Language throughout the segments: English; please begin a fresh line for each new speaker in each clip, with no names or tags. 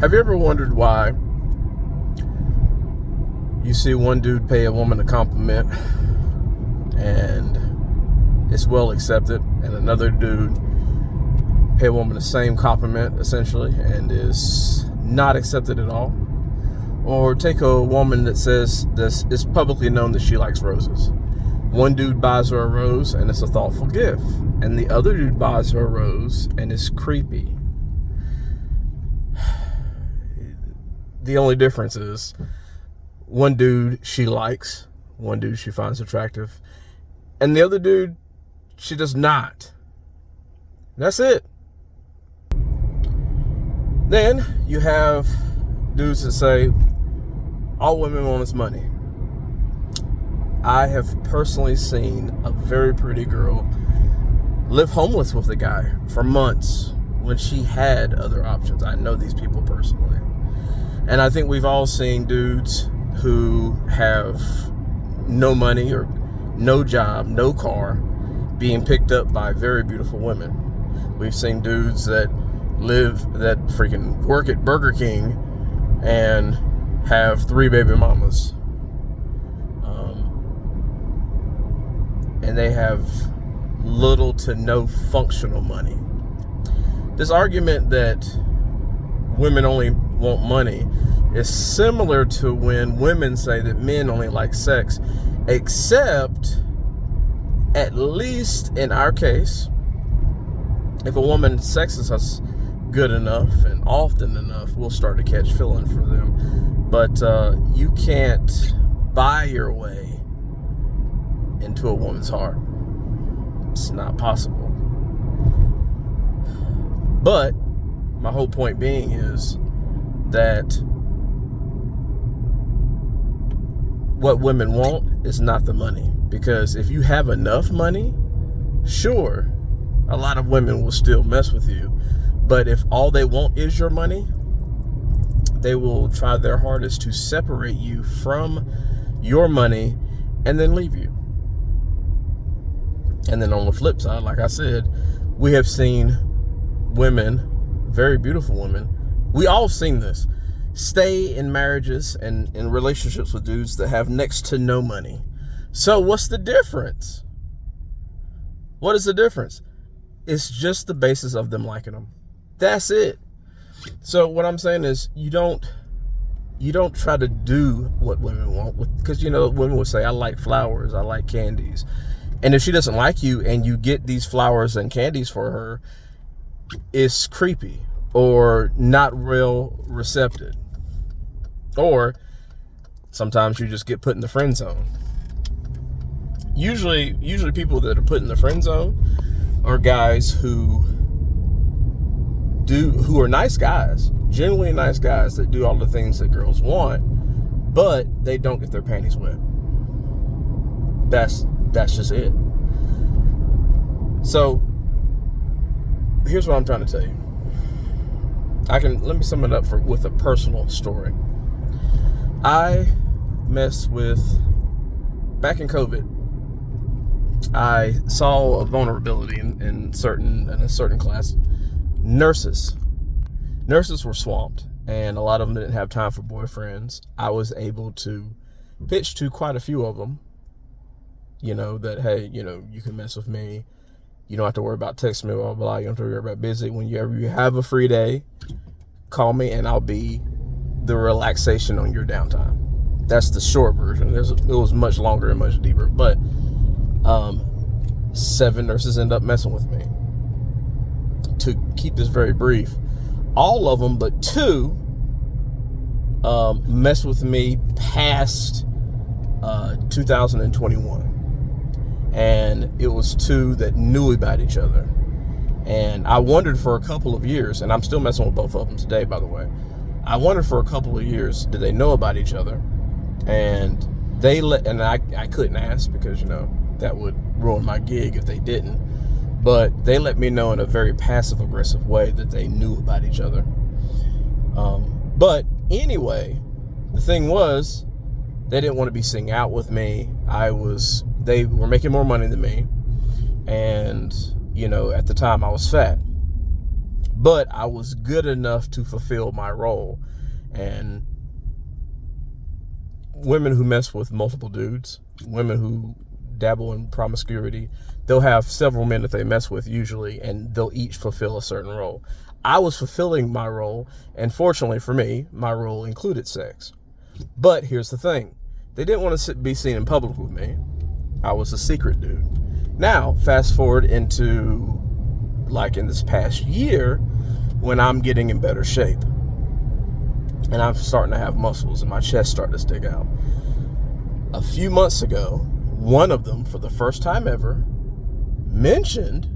Have you ever wondered why you see one dude pay a woman a compliment and it's well accepted, and another dude pay a woman the same compliment essentially and is not accepted at all? Or take a woman that says this is publicly known that she likes roses. One dude buys her a rose and it's a thoughtful gift, and the other dude buys her a rose and it's creepy. The only difference is one dude she likes, one dude she finds attractive, and the other dude she does not. That's it. Then you have dudes that say all women want is money. I have personally seen a very pretty girl live homeless with a guy for months when she had other options. I know these people personally. And I think we've all seen dudes who have no money or no job, no car, being picked up by very beautiful women. We've seen dudes that freaking work at Burger King and have 3 baby mamas. And they have little to no functional money. This argument that women only want money is similar to when women say that men only like sex, except at least in our case, if a woman sexes us good enough and often enough, we'll start to catch feeling for them. But you can't buy your way into a woman's heart. It's not possible. But my whole point being is that what women want is not the money. Because if you have enough money, sure, a lot of women will still mess with you. But if all they want is your money, they will try their hardest to separate you from your money and then leave you. And then on the flip side, like I said, we have seen women, very beautiful women, we all seen this, stay in marriages and in relationships with dudes that have next to no money. So what's the difference? What is the difference? It's just the basis of them liking them. That's it. So what I'm saying is you don't try to do what women want, because women will say, I like flowers, I like candies. And if she doesn't like you and you get these flowers and candies for her, it's creepy or not real receptive. Or sometimes you just get put in the friend zone. Usually people that are put in the friend zone are guys who are nice guys, genuinely nice guys that do all the things that girls want, but they don't get their panties wet. That's just it. So here's what I'm trying to tell you. Let me sum it up with a personal story. I messed with, back in COVID, I saw a vulnerability in a certain class. Nurses were swamped, and a lot of them didn't have time for boyfriends. I was able to pitch to quite a few of them, that, hey, you can mess with me. You don't have to worry about texting me, blah, blah, blah. You don't have to worry about busy. Whenever you have a free day, call me and I'll be the relaxation on your downtime. That's the short version. It was much longer and much deeper, but 7 nurses end up messing with me. To keep this very brief, all of them but 2 messed with me past 2021. And it was 2 that knew about each other. And I wondered for a couple of years, and I'm still messing with both of them today, by the way. I wondered for a couple of years, did they know about each other? And I couldn't ask because, that would ruin my gig if they didn't. But they let me know in a very passive aggressive way that they knew about each other. But anyway, the thing was, they didn't want to be seen out with me. They were making more money than me. And, at the time I was fat. but I was good enough to fulfill my role. And women who mess with multiple dudes, women who dabble in promiscuity, they'll have several men that they mess with usually, and they'll each fulfill a certain role. I was fulfilling my role, and fortunately for me, my role included sex. But here's the thing. They didn't want to be seen in public with me. I was a secret dude. Now, fast forward into, like, in this past year, when I'm getting in better shape. And I'm starting to have muscles, and my chest starting to stick out. A few months ago, one of them, for the first time ever, mentioned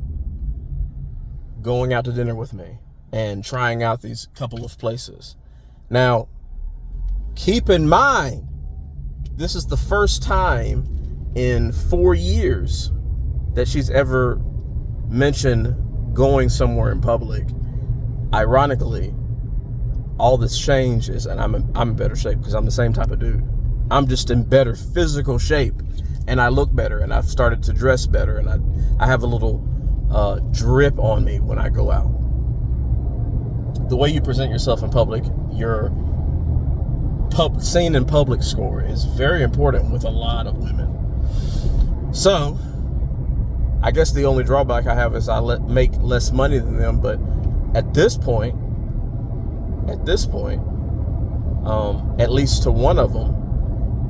going out to dinner with me and trying out these couple of places. Now, keep in mind, this is the first time in 4 years that she's ever mentioned going somewhere in public. Ironically, all this changes, and I'm in better shape because I'm the same type of dude. I'm just in better physical shape, and I look better, and I've started to dress better, and I have a little drip on me when I go out. The way you present yourself in public, your seen in public score is very important with a lot of women. So, I guess the only drawback I have is I make less money than them, but at this point, at least to one of them,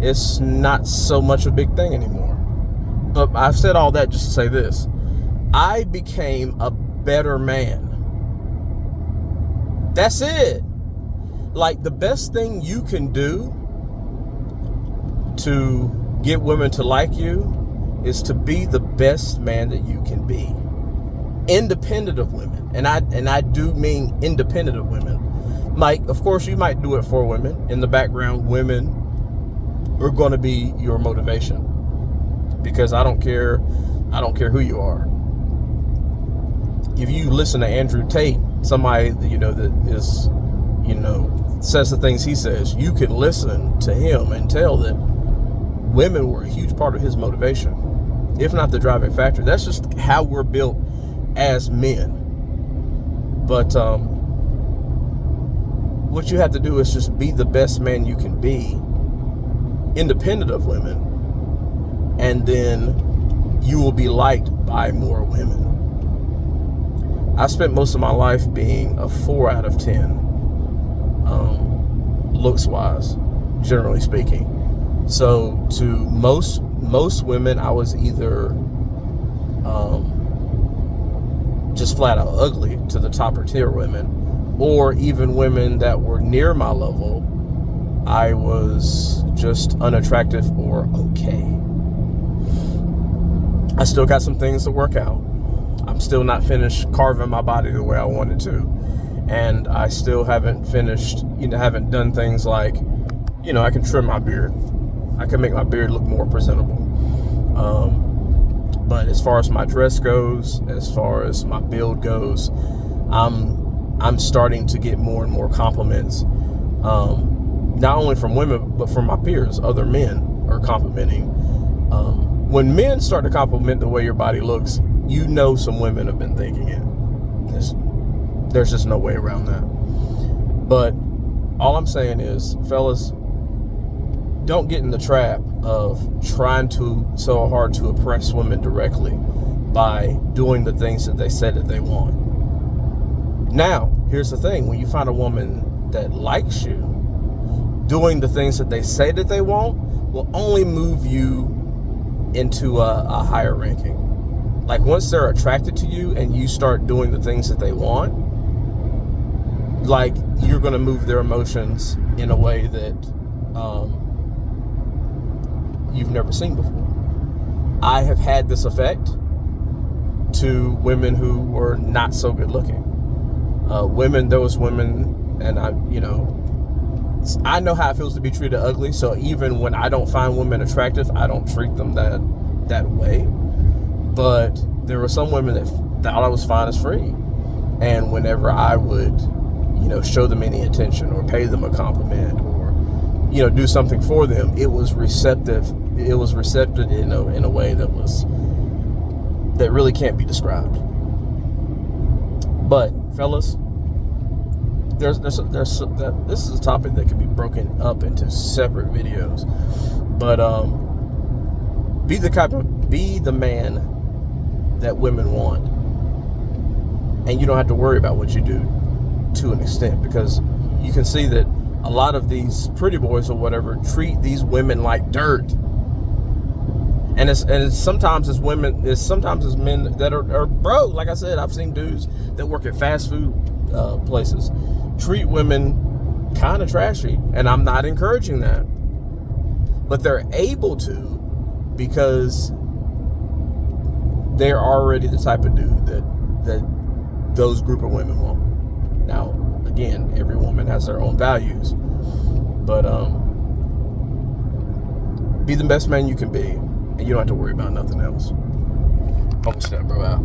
it's not so much a big thing anymore. But I've said all that just to say this. I became a better man. That's it. Like, the best thing you can do to get women to like you is to be the best man that you can be. Independent of women. And I do mean independent of women. Like, of course, you might do it for women. In the background, women are going to be your motivation. Because I don't care who you are. If you listen to Andrew Tate, somebody, that is, says the things he says, you can listen to him and tell that women were a huge part of his motivation, if not the driving factor. That's just how we're built as men. But what you have to do is just be the best man you can be, independent of women, and then you will be liked by more women. I spent most of my life being a 4 out of 10, looks wise, generally speaking. So to most women, I was either just flat out ugly to the topper tier women, or even women that were near my level, I was just unattractive or okay. I still got some things to work out. I'm still not finished carving my body the way I wanted to. And I still haven't finished, haven't done things like, I can trim my beard. I can make my beard look more presentable. But as far as my dress goes, as far as my build goes, I'm starting to get more and more compliments. Not only from women, but from my peers. Other men are complimenting. When men start to compliment the way your body looks, some women have been thinking it. There's just no way around that. But all I'm saying is, fellas, don't get in the trap of trying so hard to oppress women directly by doing the things that they said that they want. Now, here's the thing. When you find a woman that likes you, doing the things that they say that they want will only move you into a higher ranking. Like, once they're attracted to you and you start doing the things that they want, like, you're going to move their emotions in a way that you've never seen before. I have had this effect to women who were not so good looking. Those women, and I know how it feels to be treated ugly, so even when I don't find women attractive, I don't treat them that way. But there were some women that thought I was fine as free. And whenever I would, show them any attention or pay them a compliment or, do something for them, it was receptive. It was receptive in a way that really can't be described. But fellas, this is a topic that can be broken up into separate videos, but be the man that women want, and you don't have to worry about what you do to an extent, because you can see that a lot of these pretty boys or whatever treat these women like dirt. And sometimes it's men that are broke. Like I said, I've seen dudes that work at fast food places treat women kind of trashy, and I'm not encouraging that, but they're able to because they're already the type of dude that those group of women want. Now, again, every woman has their own values, but be the best man you can be, and you don't have to worry about nothing else. Uncle Step Bro out.